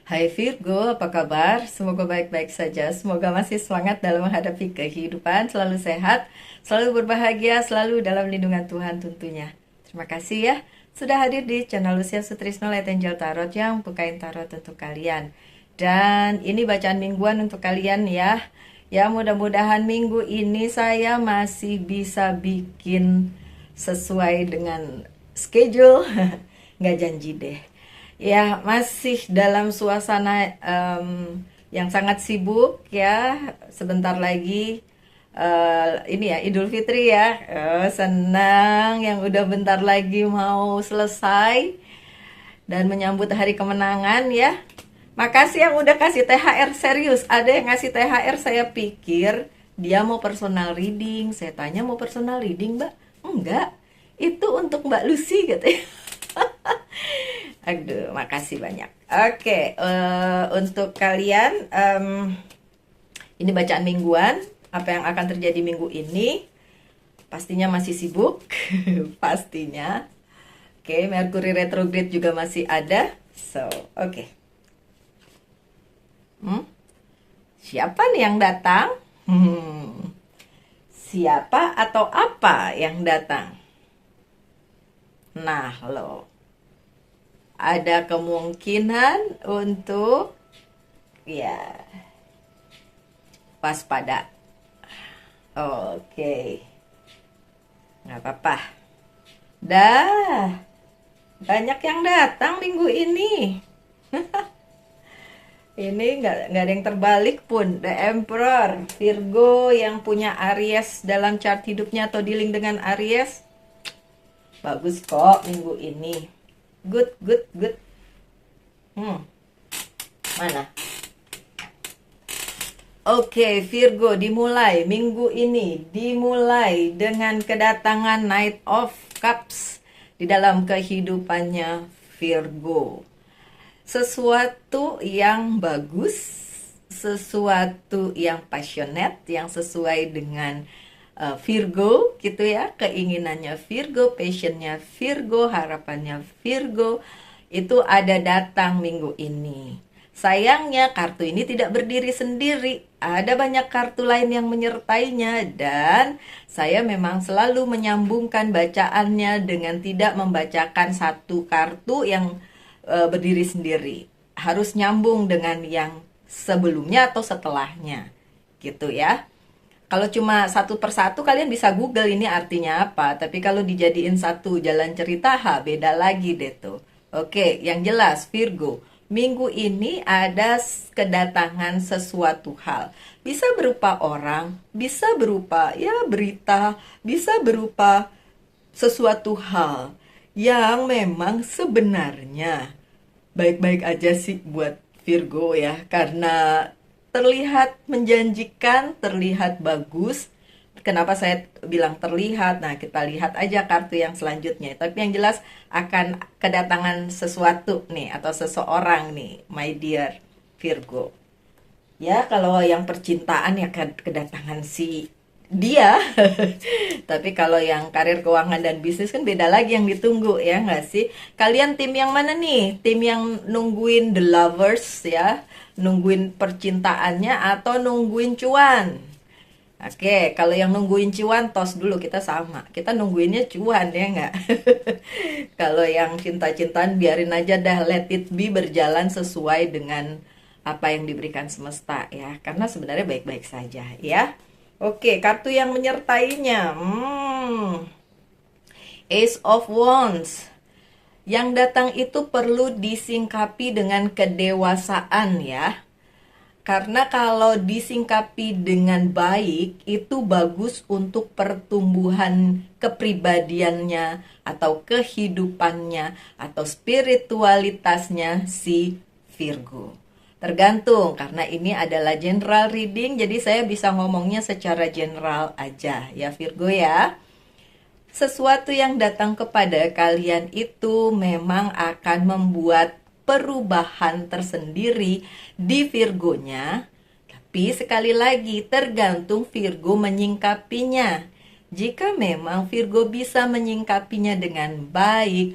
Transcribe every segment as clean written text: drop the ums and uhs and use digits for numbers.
Hai Virgo, apa kabar? Semoga baik-baik saja. Semoga masih semangat dalam menghadapi kehidupan, selalu sehat, selalu berbahagia, selalu dalam lindungan Tuhan tentunya. Terima kasih ya sudah hadir di channel Lucia Sutrisno Light Angel Tarot yang bukain tarot untuk kalian. Dan ini bacaan mingguan untuk kalian ya. Ya mudah-mudahan minggu ini saya masih bisa bikin sesuai dengan schedule. Nggak janji deh. Ya, masih dalam suasana yang sangat sibuk ya. Sebentar lagi ini ya Idul Fitri ya. Senang yang udah bentar lagi mau selesai dan menyambut hari kemenangan ya. Makasih yang udah kasih THR serius. Ada yang ngasih THR, saya pikir dia mau personal reading. Saya tanya mau personal reading, Mbak? Enggak. Itu untuk Mbak Lucy katanya. Aduh, makasih banyak. Oke, untuk kalian, ini bacaan mingguan. Apa yang akan terjadi minggu ini? Pastinya masih sibuk, pastinya. Oke, Mercury retrograde juga masih ada. So, oke. Siapa nih yang datang? Siapa atau apa yang datang? Nah, loh. Ada kemungkinan untuk ya waspada. Oke, nggak apa-apa. Dah banyak yang datang minggu ini. Ini nggak ada yang terbalik pun. The Emperor, Virgo yang punya Aries dalam chart hidupnya atau dealing dengan Aries, bagus kok minggu ini. Good. Mana? Oke, Virgo dimulai minggu ini. Dimulai dengan kedatangan Knight of Cups di dalam kehidupannya Virgo. Sesuatu yang bagus, sesuatu yang passionate, yang sesuai dengan Virgo gitu ya, keinginannya Virgo, passionnya Virgo, harapannya Virgo itu ada datang minggu ini. Sayangnya kartu ini tidak berdiri sendiri, ada banyak kartu lain yang menyertainya dan saya memang selalu menyambungkan bacaannya dengan tidak membacakan satu kartu yang berdiri sendiri. Harus nyambung dengan yang sebelumnya atau setelahnya gitu ya. Kalau cuma satu persatu kalian bisa google ini artinya apa. Tapi kalau dijadiin satu jalan cerita, beda lagi deh tuh. Oke, yang jelas Virgo, minggu ini ada kedatangan sesuatu hal. Bisa berupa orang, bisa berupa ya berita, bisa berupa sesuatu hal yang memang sebenarnya baik-baik aja sih buat Virgo ya. Karena terlihat menjanjikan, terlihat bagus. Kenapa saya bilang terlihat? Nah, kita lihat aja kartu yang selanjutnya. Tapi yang jelas akan kedatangan sesuatu nih atau seseorang nih, my dear Virgo. Ya, kalau yang percintaan ya kedatangan si dia. Tapi kalau yang karir, keuangan, dan bisnis kan beda lagi yang ditunggu ya nggak sih? Kalian tim yang mana nih? Tim yang nungguin the lovers ya? Nungguin percintaannya atau nungguin cuan? Oke, kalau yang nungguin cuan, tos dulu kita sama. Kita nungguinnya cuan ya nggak? Kalau yang cinta-cintaan biarin aja dah, let it be berjalan sesuai dengan apa yang diberikan semesta ya. Karena sebenarnya baik-baik saja ya. Oke, kartu yang menyertainya. Ace of Wands. Yang datang itu perlu disingkapi dengan kedewasaan ya. Karena kalau disingkapi dengan baik, itu bagus untuk pertumbuhan kepribadiannya atau kehidupannya atau spiritualitasnya si Virgo. Tergantung, karena ini adalah general reading, jadi saya bisa ngomongnya secara general aja ya Virgo ya. Sesuatu yang datang kepada kalian itu memang akan membuat perubahan tersendiri di Virgonya. Tapi sekali lagi tergantung Virgo menyingkapinya. Jika memang Virgo bisa menyingkapinya dengan baik,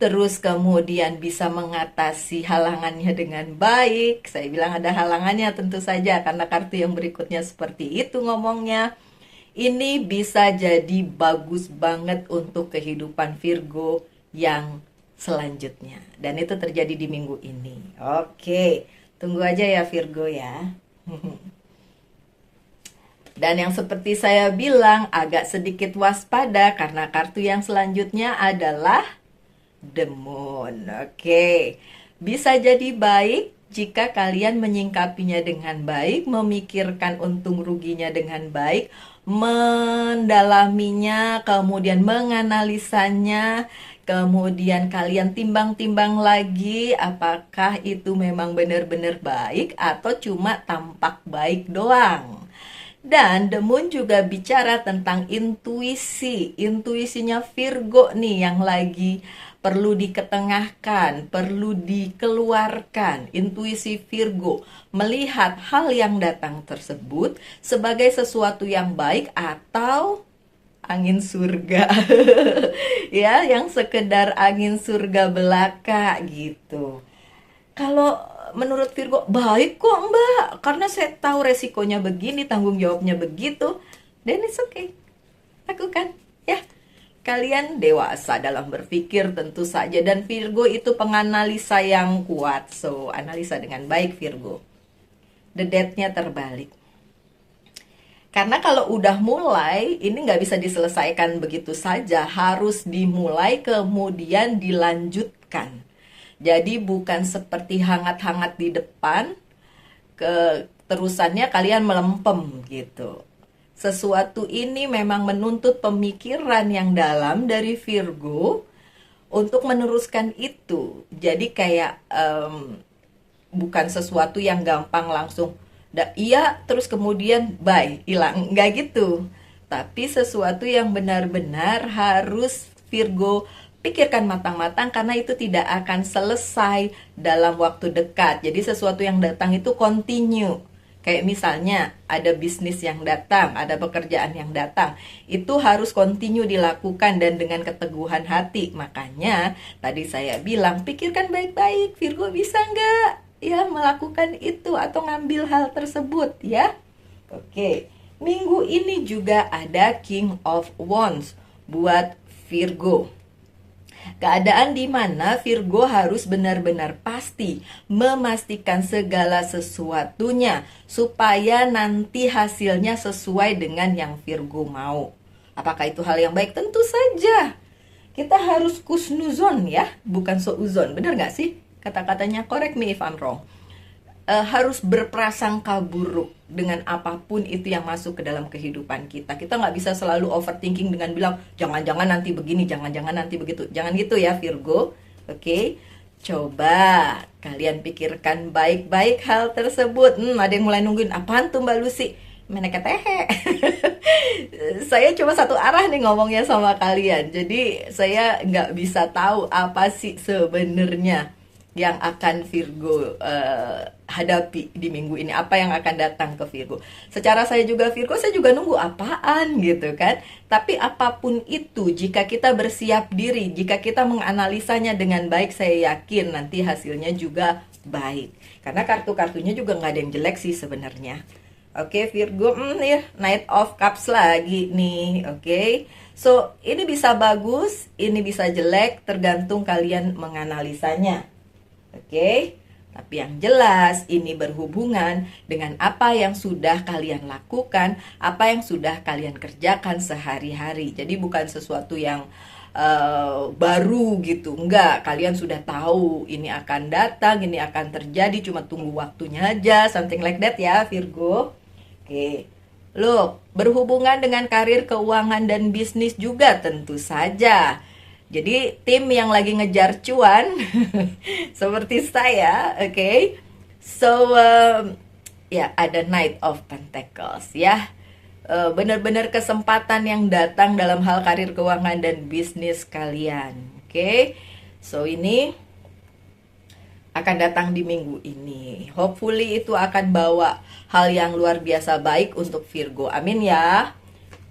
terus kemudian bisa mengatasi halangannya dengan baik. Saya bilang ada halangannya tentu saja karena kartu yang berikutnya seperti itu ngomongnya. Ini bisa jadi bagus banget untuk kehidupan Virgo yang selanjutnya. Dan itu terjadi di minggu ini. Oke, tunggu aja ya Virgo ya. Dan yang seperti saya bilang agak sedikit waspada karena kartu yang selanjutnya adalah The Moon. Oke, bisa jadi baik jika kalian menyingkapinya dengan baik, memikirkan untung ruginya dengan baik, mendalaminya, kemudian menganalisanya, kemudian kalian timbang-timbang lagi apakah itu memang benar-benar baik atau cuma tampak baik doang. Dan The Moon juga bicara tentang intuisi. Intuisinya Virgo nih yang lagi perlu diketengahkan, perlu dikeluarkan. Intuisi Virgo melihat hal yang datang tersebut sebagai sesuatu yang baik atau angin surga. Ya, yang sekedar angin surga belaka gitu. Kalau menurut Virgo, baik kok Mbak, karena saya tahu resikonya begini, tanggung jawabnya begitu, then it's okay. Lakukan, ya. Kalian dewasa dalam berpikir tentu saja, dan Virgo itu penganalisa yang kuat. So, analisa dengan baik Virgo. The Death-nya terbalik. Karena kalau udah mulai, ini nggak bisa diselesaikan begitu saja. Harus dimulai kemudian dilanjutkan. Jadi bukan seperti hangat-hangat di depan, terusannya kalian melempem gitu. Sesuatu ini memang menuntut pemikiran yang dalam dari Virgo untuk meneruskan itu. Jadi kayak bukan sesuatu yang gampang langsung iya terus kemudian bye, hilang, nggak gitu. Tapi sesuatu yang benar-benar harus Virgo pikirkan matang-matang karena itu tidak akan selesai dalam waktu dekat. Jadi sesuatu yang datang itu continue. Kayak misalnya ada bisnis yang datang, ada pekerjaan yang datang. Itu harus continue dilakukan dan dengan keteguhan hati. Makanya tadi saya bilang pikirkan baik-baik, Virgo bisa nggak ya melakukan itu atau ngambil hal tersebut ya. Oke, minggu ini juga ada King of Wands buat Virgo. Keadaan di mana Virgo harus benar-benar pasti memastikan segala sesuatunya supaya nanti hasilnya sesuai dengan yang Virgo mau. Apakah itu hal yang baik? Tentu saja. Kita harus kusnuzon ya, bukan souzon. Benar nggak sih? Kata-katanya, correct me if I'm wrong. Harus berprasangka buruk dengan apapun itu yang masuk ke dalam kehidupan kita. Kita nggak bisa selalu overthinking dengan bilang jangan-jangan nanti begini, jangan-jangan nanti begitu. Jangan gitu ya Virgo. Oke, coba kalian pikirkan baik-baik hal tersebut. Ada yang mulai nungguin, apaan tuh Mbak Lucy? Meneketehe. Saya cuma satu arah nih ngomongnya sama kalian. Jadi saya nggak bisa tahu apa sih sebenarnya yang akan Virgo hadapi di minggu ini, apa yang akan datang ke Virgo. Secara saya juga Virgo, saya juga nunggu apaan gitu kan. Tapi apapun itu, jika kita bersiap diri, jika kita menganalisanya dengan baik, saya yakin nanti hasilnya juga baik. Karena kartu-kartunya juga nggak ada yang jelek sih sebenarnya. Oke Virgo, ya Knight of Cups lagi nih. Oke, so ini bisa bagus, ini bisa jelek, tergantung kalian menganalisanya. Oke, tapi yang jelas ini berhubungan dengan apa yang sudah kalian lakukan, apa yang sudah kalian kerjakan sehari-hari. Jadi bukan sesuatu yang baru gitu, enggak. Kalian sudah tahu ini akan datang, ini akan terjadi, cuma tunggu waktunya aja, something like that ya Virgo. Oke, loh, berhubungan dengan karir, keuangan, dan bisnis juga tentu saja. Jadi tim yang lagi ngejar cuan seperti saya, oke. So ya ada Knight of Pentacles ya. Benar-benar kesempatan yang datang dalam hal karir, keuangan, dan bisnis kalian, oke. So ini akan datang di minggu ini. Hopefully itu akan bawa hal yang luar biasa baik untuk Virgo. Amin ya.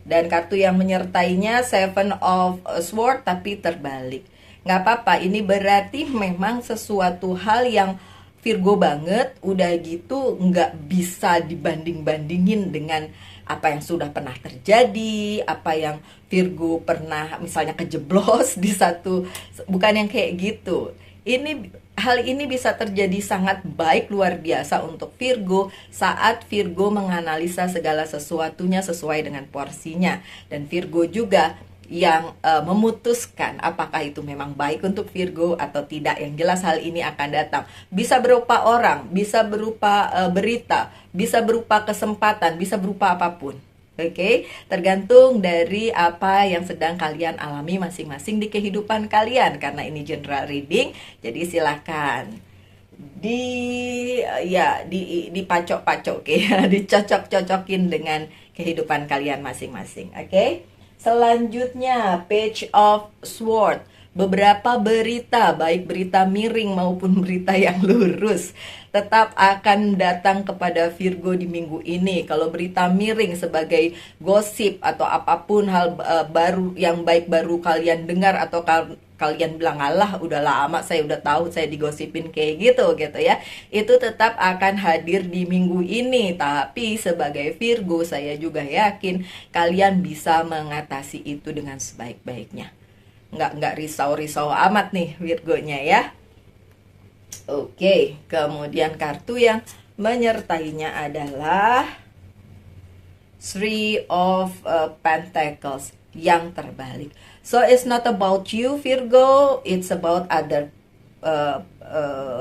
Dan kartu yang menyertainya Seven of Swords tapi terbalik. nggak apa-apa. Ini berarti memang sesuatu hal yang Virgo banget, udah gitu nggak bisa dibanding-bandingin dengan apa yang sudah pernah terjadi, apa yang Virgo pernah misalnya kejeblos di satu, bukan yang kayak gitu. Ini hal ini bisa terjadi sangat baik, luar biasa untuk Virgo saat Virgo menganalisa segala sesuatunya sesuai dengan porsinya, dan Virgo juga yang memutuskan apakah itu memang baik untuk Virgo atau tidak. Yang jelas hal ini akan datang. Bisa berupa orang, bisa berupa berita, bisa berupa kesempatan, bisa berupa apapun. Oke, tergantung dari apa yang sedang kalian alami masing-masing di kehidupan kalian. Karena ini general reading, jadi silakan dipacok-pacok, oke, dicocok-cocokin dengan kehidupan kalian masing-masing. Oke. Selanjutnya, Page of Swords. Beberapa berita, baik berita miring maupun berita yang lurus, tetap akan datang kepada Virgo di minggu ini. Kalau berita miring sebagai gosip atau apapun hal baru yang baik baru kalian dengar atau kalian bilang, alah udah lama saya udah tahu, saya digosipin kayak gitu ya, itu tetap akan hadir di minggu ini. Tapi sebagai Virgo, saya juga yakin kalian bisa mengatasi itu dengan sebaik-baiknya. Nggak risau-risau amat nih Virgonya ya. Oke, kemudian kartu yang menyertainya adalah Three of Pentacles yang terbalik. So it's not about you Virgo, it's about other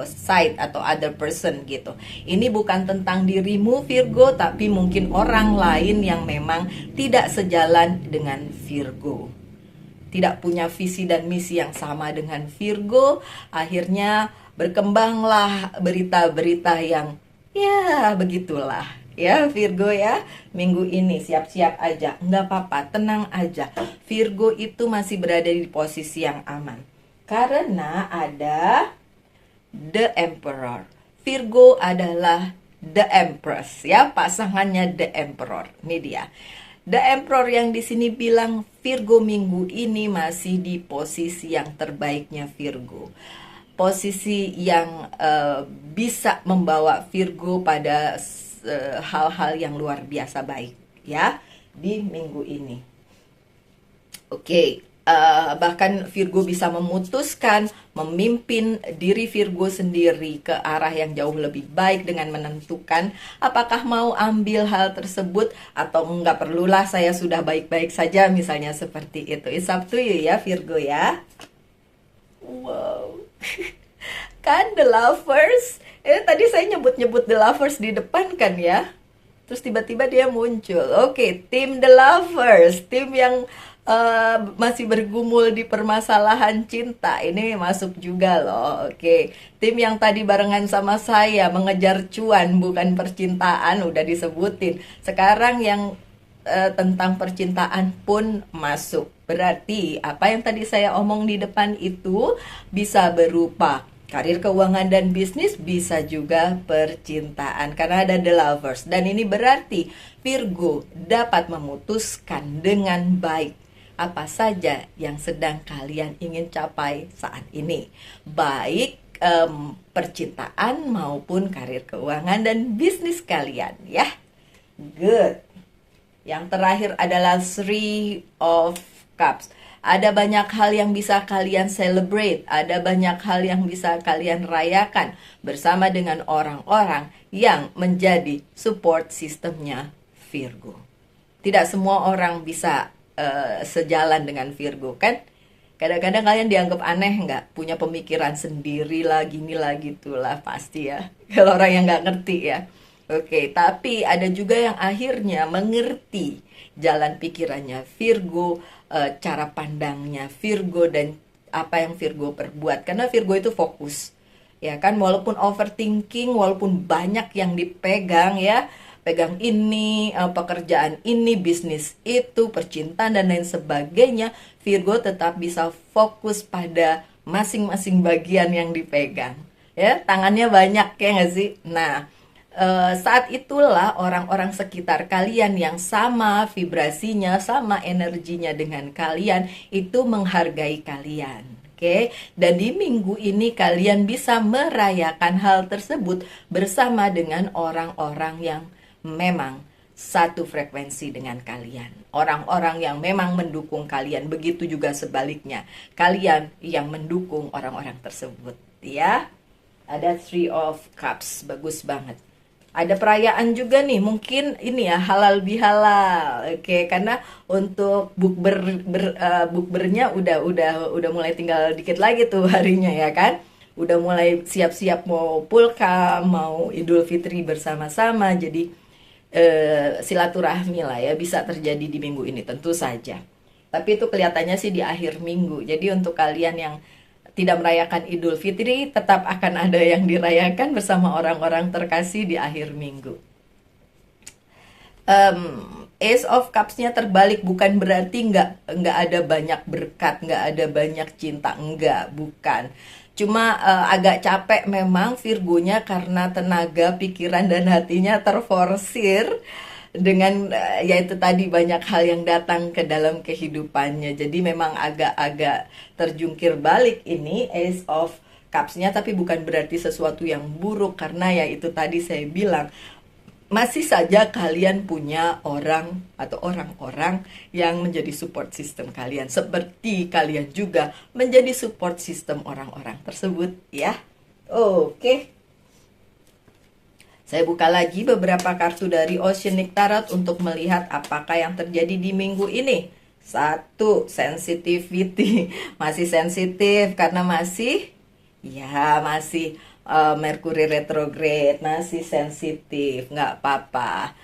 side atau other person gitu. Ini bukan tentang dirimu Virgo, tapi mungkin orang lain yang memang tidak sejalan dengan Virgo, tidak punya visi dan misi yang sama dengan Virgo. Akhirnya berkembanglah berita-berita yang ya begitulah ya Virgo ya. Minggu ini siap-siap aja, nggak apa-apa, tenang aja. Virgo itu masih berada di posisi yang aman karena ada The Emperor. Virgo adalah The Empress ya, pasangannya The Emperor. Ini dia The Emperor yang di sini bilang Virgo minggu ini masih di posisi yang terbaiknya Virgo. Posisi yang bisa membawa Virgo pada hal-hal yang luar biasa baik ya di minggu ini. Oke. Bahkan Virgo bisa memutuskan memimpin diri Virgo sendiri ke arah yang jauh lebih baik dengan menentukan apakah mau ambil hal tersebut atau enggak. Perlulah saya sudah baik-baik saja, misalnya seperti itu. It's up to you ya Virgo ya. Wow. Kan The Lovers, tadi saya nyebut-nyebut The Lovers di depan kan ya, terus tiba-tiba dia muncul. Oke, tim The Lovers, tim yang masih bergumul di permasalahan cinta, ini masuk juga loh. Oke, tim yang tadi barengan sama saya mengejar cuan bukan percintaan, udah disebutin. Sekarang yang tentang percintaan pun masuk. Berarti apa yang tadi saya omong di depan itu bisa berupa karir, keuangan, dan bisnis, bisa juga percintaan karena ada The Lovers. Dan ini berarti Virgo dapat memutuskan dengan baik apa saja yang sedang kalian ingin capai saat ini, baik percintaan maupun karir, keuangan, dan bisnis kalian ya. Good. Yang terakhir adalah Three of Cups. Ada banyak hal yang bisa kalian celebrate, ada banyak hal yang bisa kalian rayakan bersama dengan orang-orang yang menjadi support sistemnya Virgo. Tidak semua orang bisa sejalan dengan Virgo kan. Kadang-kadang kalian dianggap aneh nggak? Punya pemikiran sendiri lah, gini lah, gitulah, pasti ya. Kalau orang yang nggak ngerti ya. Oke, tapi ada juga yang akhirnya mengerti jalan pikirannya Virgo, cara pandangnya Virgo, dan apa yang Virgo perbuat. Karena Virgo itu fokus, ya kan, walaupun overthinking, walaupun banyak yang dipegang ya, pegang ini, pekerjaan ini, bisnis itu, percintaan dan lain sebagainya, Virgo tetap bisa fokus pada masing-masing bagian yang dipegang. Ya, tangannya banyak ya nggak sih? Nah, saat itulah orang-orang sekitar kalian yang sama vibrasinya, sama energinya dengan kalian, itu menghargai kalian. Oke, dan di minggu ini kalian bisa merayakan hal tersebut bersama dengan orang-orang yang memang satu frekuensi dengan kalian. Orang-orang yang memang mendukung kalian. Begitu juga sebaliknya. Kalian yang mendukung orang-orang tersebut. Ya, ada Three of Cups. Bagus banget. Ada perayaan juga nih, mungkin ini ya, halal bihalal. Oke, karena untuk bukbernya udah mulai tinggal dikit lagi tuh harinya ya kan. Udah mulai siap-siap mau pulka, mau Idul Fitri bersama-sama. Jadi silaturahmi lah ya bisa terjadi di minggu ini tentu saja. Tapi itu kelihatannya sih di akhir minggu. Jadi untuk kalian yang tidak merayakan Idul Fitri, tetap akan ada yang dirayakan bersama orang-orang terkasih di akhir minggu. Ace of Cups-nya terbalik, bukan berarti nggak ada banyak berkat, nggak ada banyak cinta, nggak, bukan. Cuma agak capek memang Virgonya karena tenaga, pikiran, dan hatinya terforsir dengan yaitu tadi banyak hal yang datang ke dalam kehidupannya. Jadi memang agak-agak terjungkir balik ini Ace of Cups-nya, tapi bukan berarti sesuatu yang buruk karena ya itu tadi saya bilang masih saja kalian punya orang atau orang-orang yang menjadi support system kalian. Seperti kalian juga menjadi support system orang-orang tersebut ya. Oke. Saya buka lagi beberapa kartu dari Oceanic Tarot untuk melihat apakah yang terjadi di minggu ini. 1. Sensitivity. Masih sensitif karena masih Mercury retrograde, masih sensitif, nggak apa-apa.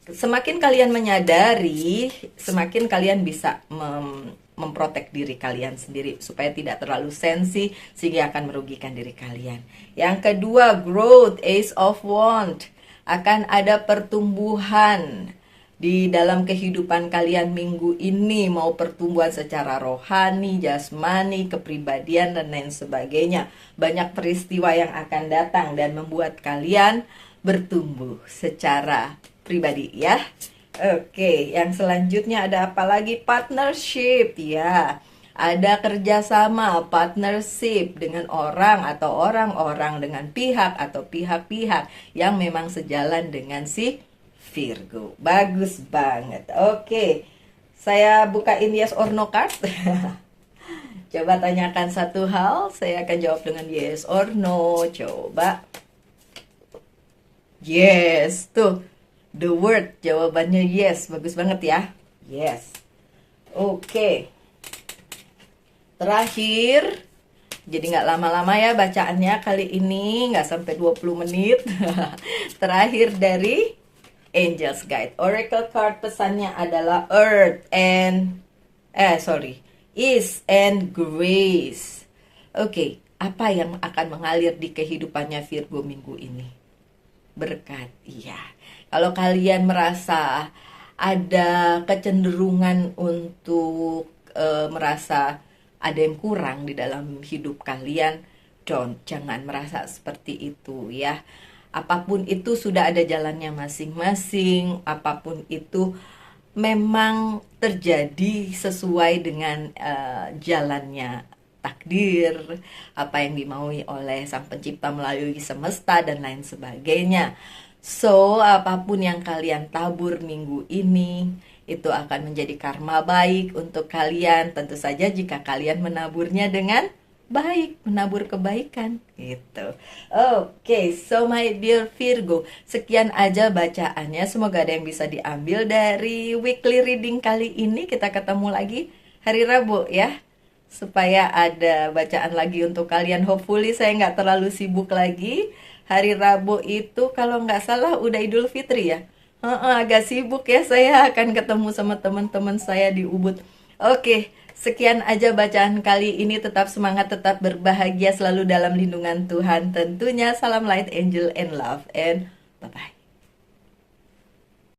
Semakin kalian menyadari, semakin kalian bisa memprotek diri kalian sendiri supaya tidak terlalu sensi sehingga akan merugikan diri kalian. Yang kedua, growth, Ace of Wands. Akan ada pertumbuhan di dalam kehidupan kalian minggu ini, mau pertumbuhan secara rohani, jasmani, kepribadian, dan lain sebagainya. Banyak peristiwa yang akan datang dan membuat kalian bertumbuh secara pribadi ya. Oke, yang selanjutnya ada apa lagi? Partnership ya. Ada kerjasama, partnership dengan orang atau orang-orang, dengan pihak atau pihak-pihak yang memang sejalan dengan si Virgo. Bagus banget. Oke, saya bukain yes or no card. Coba tanyakan satu hal, saya akan jawab dengan yes or no. Coba. Yes, tuh. The word, jawabannya yes. Bagus banget ya. Yes. Oke. Terakhir, jadi nggak lama-lama ya bacaannya kali ini, nggak sampai 20 menit. Terakhir dari Angels Guide. Oracle card pesannya adalah Earth and Ease and Grace. Oke, apa yang akan mengalir di kehidupannya Virgo minggu ini? Berkat, iya. Kalau kalian merasa ada kecenderungan untuk merasa ada yang kurang di dalam hidup kalian, jangan merasa seperti itu ya. Apapun itu sudah ada jalannya masing-masing, apapun itu memang terjadi sesuai dengan jalannya takdir, apa yang dimaui oleh Sang Pencipta melalui semesta dan lain sebagainya. So, apapun yang kalian tabur minggu ini, itu akan menjadi karma baik untuk kalian. Tentu saja jika kalian menaburnya dengan baik, menabur kebaikan gitu. Oke, so my dear Virgo, sekian aja bacaannya. Semoga ada yang bisa diambil dari weekly reading kali ini. Kita ketemu lagi hari Rabu ya, supaya ada bacaan lagi untuk kalian. Hopefully saya nggak terlalu sibuk lagi. Hari Rabu itu kalau nggak salah udah Idul Fitri ya. Agak sibuk ya, saya akan ketemu sama teman-teman saya di Ubud. Oke. Sekian aja bacaan kali ini. Tetap semangat, tetap berbahagia, selalu dalam lindungan Tuhan tentunya. Salam light, angel, and love, and bye-bye.